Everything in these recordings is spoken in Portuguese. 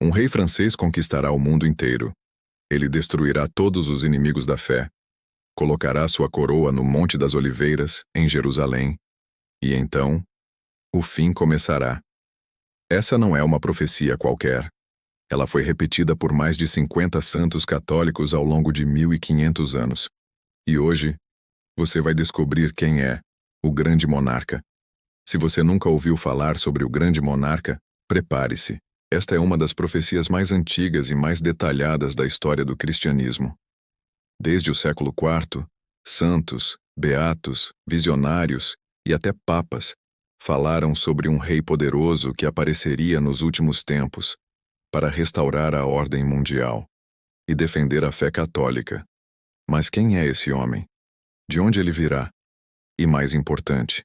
Um rei francês conquistará o mundo inteiro. Ele destruirá todos os inimigos da fé, colocará sua coroa no Monte das Oliveiras, em Jerusalém, e então, o fim começará. Essa não é uma profecia qualquer. Ela foi repetida por mais de 50 santos católicos ao longo de 1500 anos. E hoje, você vai descobrir quem é o grande monarca. Se você nunca ouviu falar sobre o grande monarca, prepare-se. Esta é uma das profecias mais antigas e mais detalhadas da história do cristianismo. Desde o século IV, santos, beatos, visionários e até papas falaram sobre um rei poderoso que apareceria nos últimos tempos para restaurar a ordem mundial e defender a fé católica. Mas quem é esse homem? De onde ele virá? E mais importante,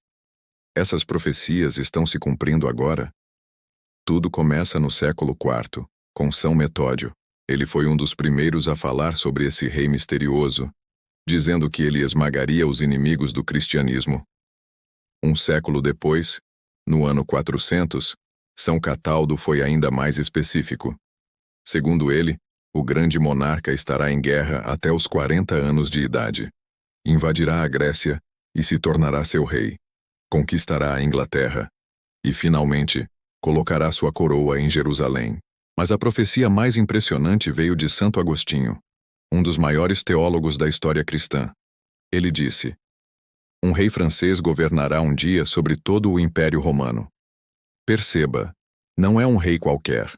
essas profecias estão se cumprindo agora? Tudo começa no século IV, com São Metódio. Ele foi um dos primeiros a falar sobre esse rei misterioso, dizendo que ele esmagaria os inimigos do cristianismo. Um século depois, no ano 400, São Cataldo foi ainda mais específico. Segundo ele, o grande monarca estará em guerra até os 40 anos de idade. Invadirá a Grécia e se tornará seu rei. Conquistará a Inglaterra e, finalmente, colocará sua coroa em Jerusalém. Mas a profecia mais impressionante veio de Santo Agostinho, um dos maiores teólogos da história cristã. Ele disse: um rei francês governará um dia sobre todo o Império Romano. Perceba, não é um rei qualquer.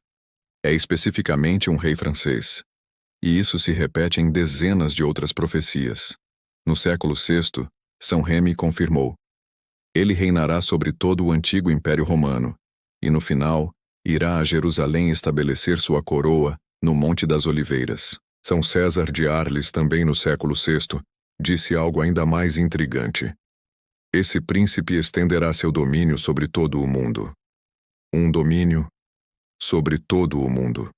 É especificamente um rei francês. E isso se repete em dezenas de outras profecias. No século VI, São Remi confirmou: ele reinará sobre todo o antigo Império Romano, e no final, irá a Jerusalém estabelecer sua coroa no Monte das Oliveiras. São César de Arles, também no século VI, disse algo ainda mais intrigante. Esse príncipe estenderá seu domínio sobre todo o mundo. Um domínio sobre todo o mundo.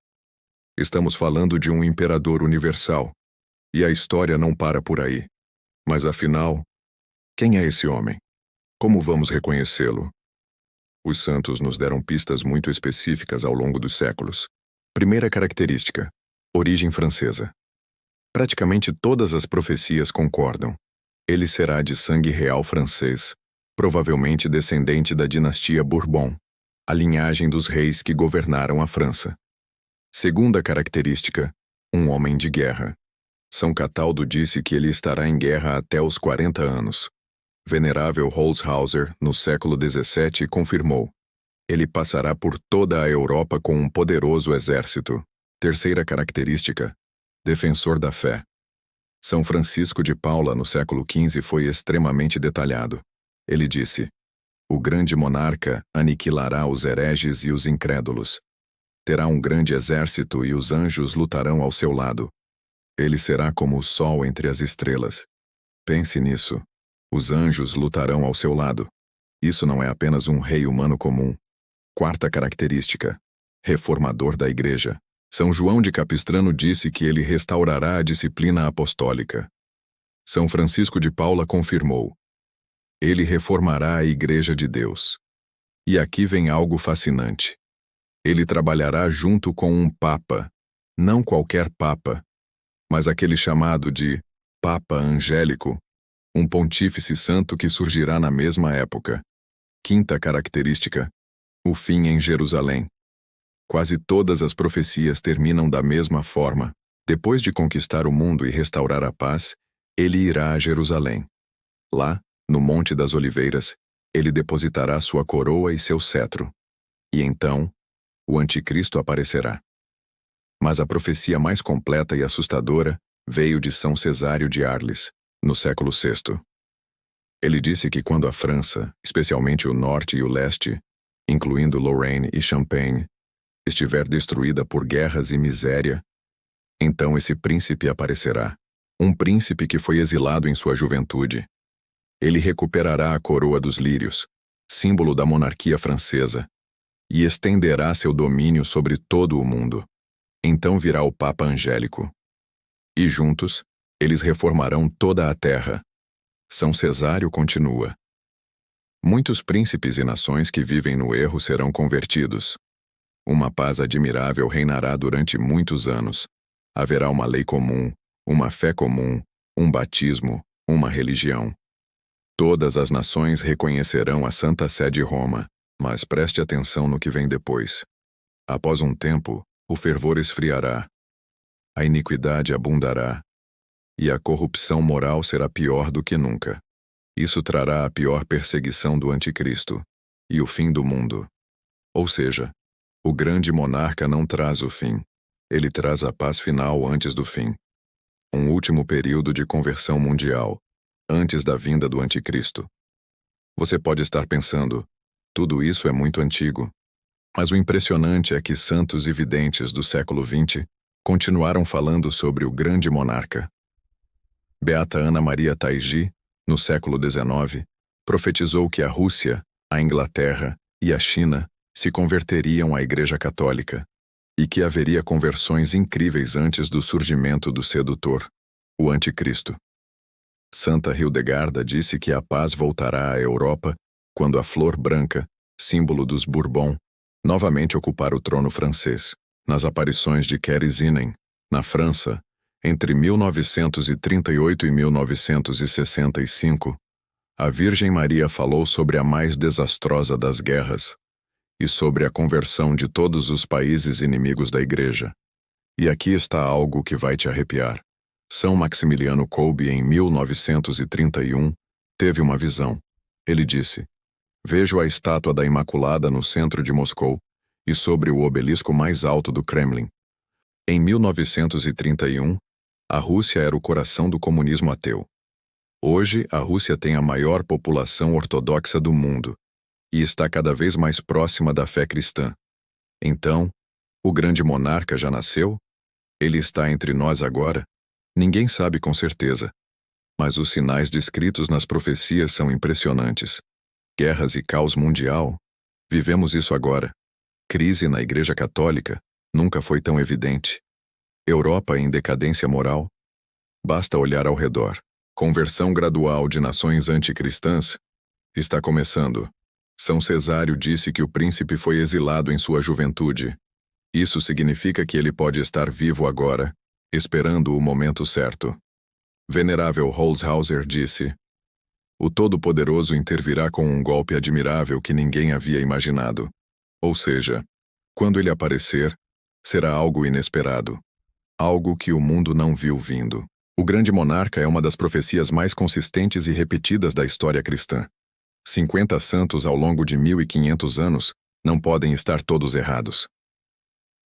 Estamos falando de um imperador universal, e a história não para por aí. Mas afinal, quem é esse homem? Como vamos reconhecê-lo? Os santos nos deram pistas muito específicas ao longo dos séculos. Primeira característica: origem francesa. Praticamente todas as profecias concordam. Ele será de sangue real francês, provavelmente descendente da dinastia Bourbon, a linhagem dos reis que governaram a França. Segunda característica: um homem de guerra. São Cataldo disse que ele estará em guerra até os 40 anos. Venerável Holshouser, no século XVII, confirmou: ele passará por toda a Europa com um poderoso exército. Terceira característica: defensor da fé. São Francisco de Paula, no século XV, foi extremamente detalhado. Ele disse: o grande monarca aniquilará os hereges e os incrédulos. Terá um grande exército e os anjos lutarão ao seu lado. Ele será como o sol entre as estrelas. Pense nisso. Os anjos lutarão ao seu lado. Isso não é apenas um rei humano comum. Quarta característica: reformador da Igreja. São João de Capistrano disse que ele restaurará a disciplina apostólica. São Francisco de Paula confirmou: ele reformará a Igreja de Deus. E aqui vem algo fascinante. Ele trabalhará junto com um papa, não qualquer papa, mas aquele chamado de Papa Angélico, um pontífice santo que surgirá na mesma época. Quinta característica: o fim em Jerusalém. Quase todas as profecias terminam da mesma forma. Depois de conquistar o mundo e restaurar a paz, ele irá a Jerusalém. Lá, no Monte das Oliveiras, ele depositará sua coroa e seu cetro. E então, o anticristo aparecerá. Mas a profecia mais completa e assustadora veio de São Cesário de Arles, no século VI. Ele disse que quando a França, especialmente o norte e o leste, incluindo Lorraine e Champagne, estiver destruída por guerras e miséria, então esse príncipe aparecerá, um príncipe que foi exilado em sua juventude. Ele recuperará a coroa dos lírios, símbolo da monarquia francesa, e estenderá seu domínio sobre todo o mundo. Então virá o Papa Angélico. E juntos, eles reformarão toda a terra. São Cesário continua: muitos príncipes e nações que vivem no erro serão convertidos. Uma paz admirável reinará durante muitos anos. Haverá uma lei comum, uma fé comum, um batismo, uma religião. Todas as nações reconhecerão a Santa Sé de Roma, mas preste atenção no que vem depois. Após um tempo, o fervor esfriará, a iniquidade abundará, e a corrupção moral será pior do que nunca. Isso trará a pior perseguição do anticristo, e o fim do mundo. Ou seja, o grande monarca não traz o fim, ele traz a paz final antes do fim. Um último período de conversão mundial, antes da vinda do anticristo. Você pode estar pensando, tudo isso é muito antigo. Mas o impressionante é que santos e videntes do século XX continuaram falando sobre o grande monarca. Beata Ana Maria Taigi, no século XIX, profetizou que a Rússia, a Inglaterra e a China se converteriam à Igreja Católica e que haveria conversões incríveis antes do surgimento do sedutor, o Anticristo. Santa Hildegarda disse que a paz voltará à Europa quando a flor branca, símbolo dos Bourbon, novamente ocupar o trono francês. Nas aparições de Kérisinen, na França, entre 1938 e 1965, a Virgem Maria falou sobre a mais desastrosa das guerras e sobre a conversão de todos os países inimigos da Igreja. E aqui está algo que vai te arrepiar. São Maximiliano Kolbe, em 1931, teve uma visão. Ele disse: "Vejo a estátua da Imaculada no centro de Moscou e sobre o obelisco mais alto do Kremlin." Em 1931, a Rússia era o coração do comunismo ateu. Hoje, a Rússia tem a maior população ortodoxa do mundo e está cada vez mais próxima da fé cristã. Então, o grande monarca já nasceu? Ele está entre nós agora? Ninguém sabe com certeza. Mas os sinais descritos nas profecias são impressionantes. Guerras e caos mundial? Vivemos isso agora. Crise na Igreja Católica? Nunca foi tão evidente. Europa em decadência moral? Basta olhar ao redor. Conversão gradual de nações anticristãs? Está começando. São Cesário disse que o príncipe foi exilado em sua juventude. Isso significa que ele pode estar vivo agora, esperando o momento certo. Venerável Holzhauser disse: "O Todo-Poderoso intervirá com um golpe admirável que ninguém havia imaginado. Ou seja, quando ele aparecer, será algo inesperado. Algo que o mundo não viu vindo." O grande monarca é uma das profecias mais consistentes e repetidas da história cristã. 50 santos ao longo de 1500 anos não podem estar todos errados.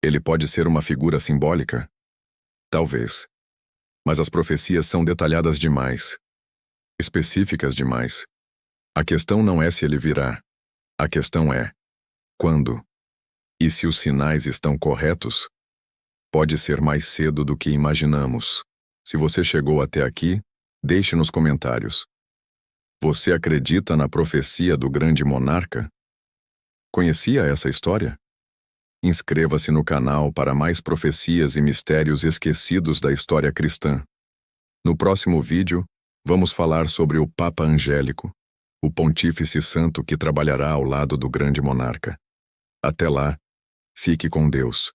Ele pode ser uma figura simbólica? Talvez. Mas as profecias são detalhadas demais. Específicas demais. A questão não é se ele virá. A questão é: quando? E se os sinais estão corretos? Pode ser mais cedo do que imaginamos. Se você chegou até aqui, deixe nos comentários. Você acredita na profecia do grande monarca? Conhecia essa história? Inscreva-se no canal para mais profecias e mistérios esquecidos da história cristã. No próximo vídeo, vamos falar sobre o Papa Angélico, o pontífice santo que trabalhará ao lado do grande monarca. Até lá, fique com Deus.